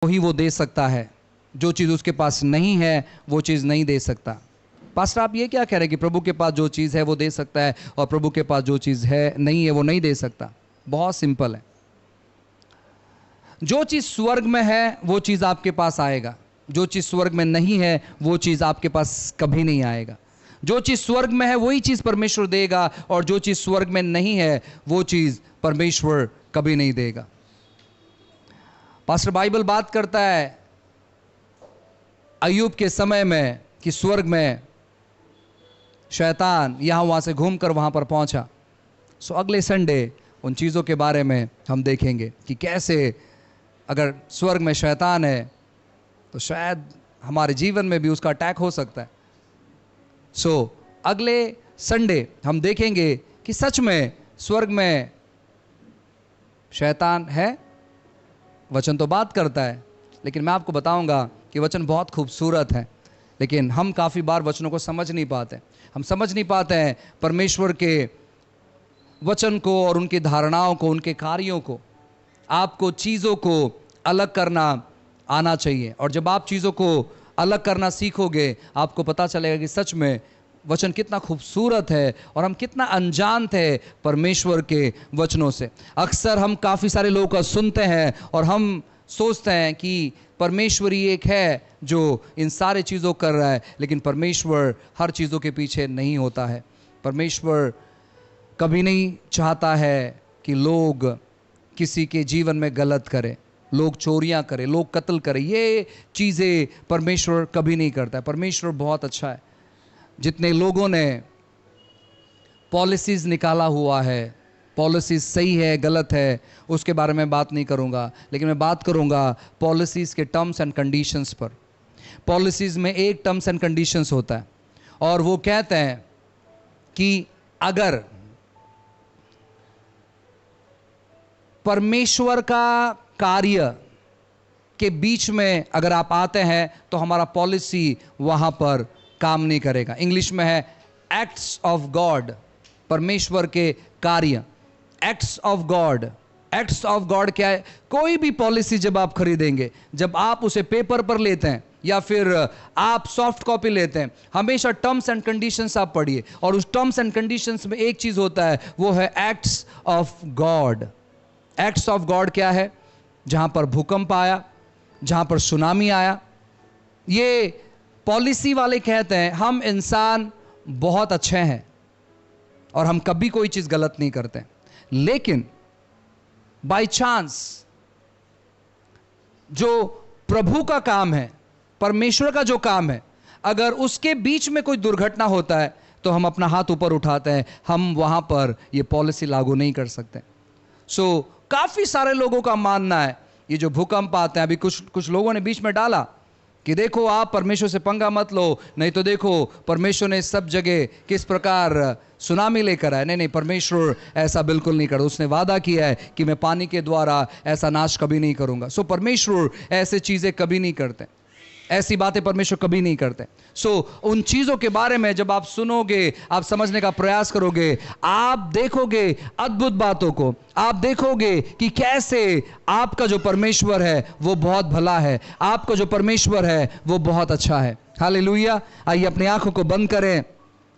ही वो दे सकता है, जो चीज़ उसके पास नहीं है वो चीज़ नहीं दे सकता। पास्टर आप ये क्या कह रहे हैं कि प्रभु के पास जो चीज़ है वो दे सकता है और प्रभु के पास जो चीज़ है नहीं है वो नहीं दे सकता? बहुत सिंपल है। जो चीज़ स्वर्ग में है वो चीज़ आपके पास आएगा, जो चीज़ स्वर्ग में नहीं है वो चीज़ आपके पास कभी नहीं आएगा। जो चीज़ स्वर्ग में है वही चीज़ परमेश्वर देगा और जो चीज़ स्वर्ग में नहीं है वो चीज़ परमेश्वर कभी नहीं देगा। पास्टर बाइबल बात करता है अय्यूब के समय में कि स्वर्ग में शैतान यहाँ वहाँ से घूमकर वहाँ पर पहुँचा। सो अगले संडे उन चीज़ों के बारे में हम देखेंगे कि कैसे अगर स्वर्ग में शैतान है तो शायद हमारे जीवन में भी उसका अटैक हो सकता है। सो अगले संडे हम देखेंगे कि सच में स्वर्ग में शैतान है। वचन तो बात करता है, लेकिन मैं आपको बताऊंगा कि वचन बहुत खूबसूरत है, लेकिन हम काफ़ी बार वचनों को समझ नहीं पाते। हम समझ नहीं पाते हैं परमेश्वर के वचन को और उनकी धारणाओं को, उनके कार्यों को। आपको चीज़ों को अलग करना आना चाहिए, और जब आप चीज़ों को अलग करना सीखोगे आपको पता चलेगा कि सच में वचन कितना खूबसूरत है और हम कितना अनजान थे परमेश्वर के वचनों से। अक्सर हम काफ़ी सारे लोगों का सुनते हैं और हम सोचते हैं कि परमेश्वर ही एक है जो इन सारे चीज़ों कर रहा है, लेकिन परमेश्वर हर चीज़ों के पीछे नहीं होता है। परमेश्वर कभी नहीं चाहता है कि लोग किसी के जीवन में गलत करें, लोग चोरियां करें, लोग कत्ल करें। ये चीज़ें परमेश्वर कभी नहीं करता है। परमेश्वर बहुत अच्छा है। जितने लोगों ने पॉलिसीज़ निकाला हुआ है, पॉलिसीज़ सही है गलत है उसके बारे में बात नहीं करूंगा, लेकिन मैं बात करूंगा पॉलिसीज़ के टर्म्स एंड कंडीशंस पर। पॉलिसीज़ में एक टर्म्स एंड कंडीशंस होता है और वो कहते हैं कि अगर परमेश्वर का कार्य के बीच में अगर आप आते हैं तो हमारा पॉलिसी वहां पर काम नहीं करेगा। इंग्लिश में है एक्ट्स ऑफ गॉड, परमेश्वर के कार्य, acts of God. Acts of God क्या है? कोई भी पॉलिसी जब आप खरीदेंगे, जब आप उसे पेपर पर लेते हैं या फिर आप सॉफ्ट कॉपी लेते हैं, हमेशा टर्म्स एंड कंडीशंस आप पढ़िए, और उस टर्म्स एंड कंडीशंस में एक चीज होता है, वो है acts of God. Acts of God क्या है? जहां पर भूकंप आया, जहां पर सुनामी आया, ये पॉलिसी वाले कहते हैं हम इंसान बहुत अच्छे हैं और हम कभी कोई चीज गलत नहीं करते, लेकिन बाय चांस जो प्रभु का काम है, परमेश्वर का जो काम है, अगर उसके बीच में कोई दुर्घटना होता है तो हम अपना हाथ ऊपर उठाते हैं, हम वहां पर ये पॉलिसी लागू नहीं कर सकते। सो काफी सारे लोगों का मानना है ये जो भूकंप आते हैं, अभी कुछ लोगों ने बीच में डाला कि देखो आप परमेश्वर से पंगा मत लो, नहीं तो देखो परमेश्वर ने सब जगह किस प्रकार सुनामी लेकर आए। नहीं, परमेश्वर ऐसा बिल्कुल नहीं करता। उसने वादा किया है कि मैं पानी के द्वारा ऐसा नाश कभी नहीं करूंगा। सो परमेश्वर ऐसे चीजें कभी नहीं करते, ऐसी बातें परमेश्वर कभी नहीं करते। सो उन चीज़ों के बारे में जब आप सुनोगे, आप समझने का प्रयास करोगे, आप देखोगे अद्भुत बातों को, आप देखोगे कि कैसे आपका जो परमेश्वर है वो बहुत भला है, आपका जो परमेश्वर है वो बहुत अच्छा है। हालेलुया। आइए अपनी आंखों को बंद करें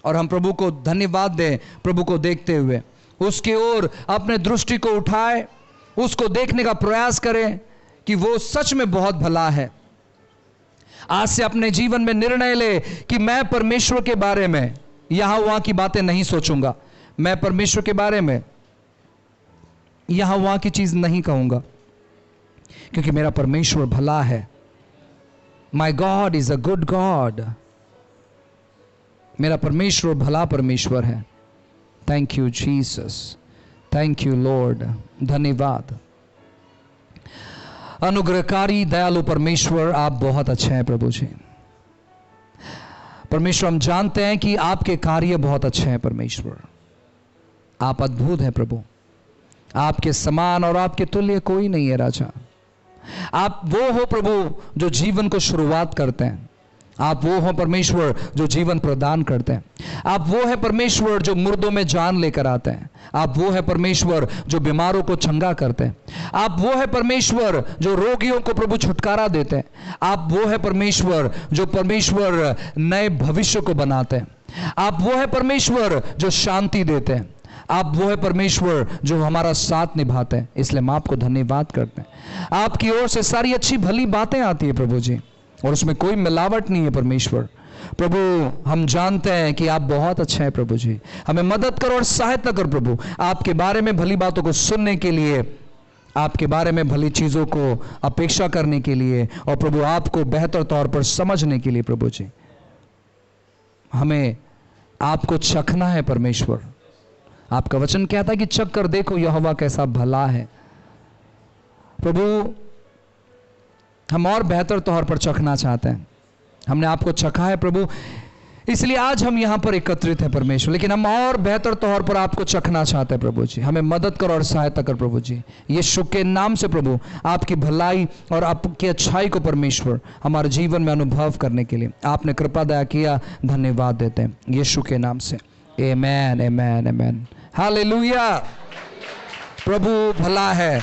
और हम प्रभु को धन्यवाद दें। प्रभु को देखते हुए उसकी ओर अपने दृष्टि को उठाए, उसको देखने का प्रयास करें कि वो सच में बहुत भला है। आज से अपने जीवन में निर्णय ले कि मैं परमेश्वर के बारे में यहां वहां की बातें नहीं सोचूंगा, मैं परमेश्वर के बारे में यहां वहां की चीज नहीं कहूंगा, क्योंकि मेरा परमेश्वर भला है। My God is a good God. मेरा परमेश्वर भला परमेश्वर है। Thank you Jesus, thank you Lord. धन्यवाद। अनुग्रहकारी दयालु परमेश्वर, आप बहुत अच्छे हैं प्रभु जी। परमेश्वर हम जानते हैं कि आपके कार्य बहुत अच्छे हैं परमेश्वर, आप अद्भुत हैं प्रभु, आपके समान और आपके तुल्य कोई नहीं है राजा। आप वो हो प्रभु जो जीवन को शुरुआत करते हैं, आप वो हो परमेश्वर जो जीवन प्रदान करते हैं। आप वो है परमेश्वर जो मुर्दों में जान लेकर आते हैं। आप वो है परमेश्वर जो बीमारों को चंगा करते हैं। आप वो है परमेश्वर जो रोगियों को प्रभु छुटकारा देते हैं। आप वो है परमेश्वर जो परमेश्वर नए भविष्य को बनाते हैं। आप वो है परमेश्वर जो शांति देते हैं। आप वो है परमेश्वर जो हमारा साथ निभाते हैं। इसलिए हम आपको धन्यवाद करते हैं। आपकी ओर से सारी अच्छी भली बातें आती है प्रभु जी, और उसमें कोई मिलावट नहीं है परमेश्वर। प्रभु हम जानते हैं कि आप बहुत अच्छे हैं प्रभु जी। हमें मदद करो और सहायता करो प्रभु, आपके बारे में भली बातों को सुनने के लिए, आपके बारे में भली चीज़ों को अपेक्षा करने के लिए, और प्रभु आपको बेहतर तौर पर समझने के लिए प्रभु जी। हमें आपको चखना है परमेश्वर। आपका वचन कहता है कि चख कर देखो यहोवा कैसा भला है। प्रभु हम और बेहतर तौर पर चखना चाहते हैं। हमने आपको चखा है प्रभु, इसलिए आज हम यहाँ पर एकत्रित हैं परमेश्वर, लेकिन हम और बेहतर तौर पर आपको चखना चाहते हैं प्रभु जी। हमें मदद करो और सहायता कर प्रभु जी। यीशु के नाम से प्रभु आपकी भलाई और आपकी अच्छाई को परमेश्वर हमारे जीवन में अनुभव करने के लिए आपने कृपा दया किया, धन्यवाद देते हैं यीशु के नाम से। आमेन, आमेन, आमेन, हालेलुया। प्रभु भला है।